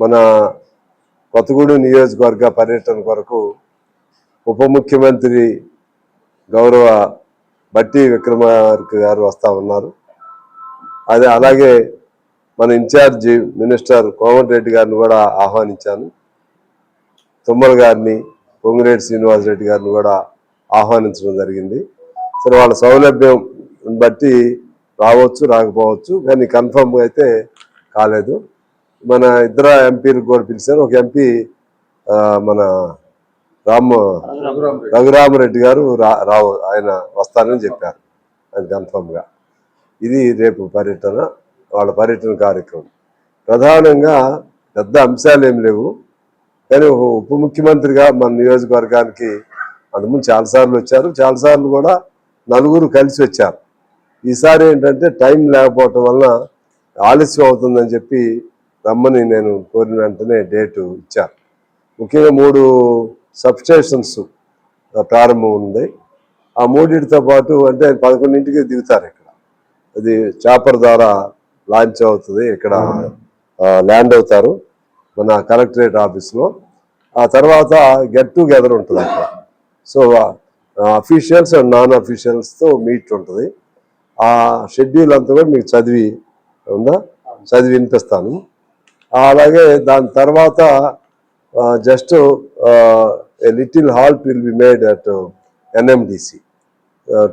మన కొత్తగూడెం నియోజకవర్గ పర్యటన కొరకు ఉప ముఖ్యమంత్రి గౌరవ బట్టి విక్రమార్క గారు వస్తూ ఉన్నారు. అలాగే మన ఇన్ఛార్జి మినిస్టర్ కోమటిరెడ్డి గారిని కూడా ఆహ్వానించాను. తుమ్మల గారిని, పొంగిరెడ్డి శ్రీనివాసరెడ్డి గారిని కూడా ఆహ్వానించడం జరిగింది. సరే, వాళ్ళ సౌలభ్యం బట్టి రావచ్చు, రాకపోవచ్చు, కానీ కన్ఫర్మ్ అయితే కాలేదు. మన ఇద్దరు ఎంపీలకు కూడా పిలిచారు. ఒక ఎంపీ మన రఘురామరెడ్డి గారు రావు, ఆయన వస్తానని చెప్పారు. అది కన్ఫర్మ్గా. ఇది రేపు పర్యటన, వాళ్ళ పర్యటన కార్యక్రమం. ప్రధానంగా పెద్ద అంశాలు ఏమి లేవు, కానీ ఉప ముఖ్యమంత్రిగా మన నియోజకవర్గానికి అంతకుముందు చాలాసార్లు వచ్చారు. చాలాసార్లు కూడా నలుగురు కలిసి వచ్చారు. ఈసారి ఏంటంటే టైం లేకపోవటం వల్ల ఆలస్యం అవుతుందని చెప్పి రమ్మని నేను కోరిన వెంటనే డేటు ఇచ్చారు. ముఖ్యంగా 3 సబ్స్టేషన్స్ ప్రారంభం ఉంది. ఆ 3టితో పాటు అంటే 11ంటికి దిగుతారు. ఇక్కడ అది చాపర్ ద్వారా లాంచ్ అవుతుంది. ఇక్కడ ల్యాండ్ అవుతారు మన కలెక్టరేట్ ఆఫీస్లో. ఆ తర్వాత గెట్ టుగెదర్ ఉంటుంది అక్కడ. సో అఫీషియల్స్ అండ్ నాన్ అఫీషియల్స్తో మీట్ ఉంటుంది. ఆ షెడ్యూల్ అంతా కూడా మీకు చదివి వినిపిస్తాను. అలాగే దాని తర్వాత just a little halt will be made at NMDC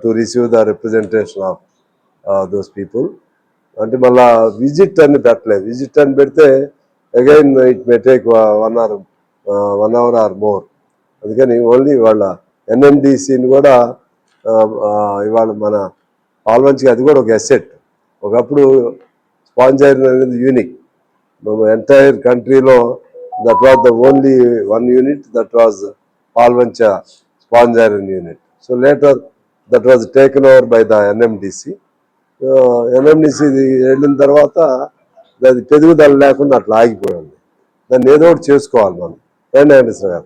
to receive the representation of those people. అంటే మళ్ళా విజిట్ అని పెట్టలేదు. విజిట్ అని పెడితే again it may take 1 hour or more. అందుకని ఓన్లీ వాళ్ళ NMDCని కూడా ఇవాళ మన పాల్వంచికి అది కూడా ఒక అసెట్. ఒకప్పుడు స్పాంజర్ అనేది యూనిక్. ఎంటైర్ కంట్రీలో that was the only one unit that was Palvancha sponge iron unit. So later that was taken over by the NMDC. NMDC వెళ్ళిన తర్వాత అది పెరుగుదల లేకుండా అట్లా ఆగిపోయింది. దాన్ని ఏదో ఒకటి చేసుకోవాలి మనం. రండి వెంకటేశ్వర గారు.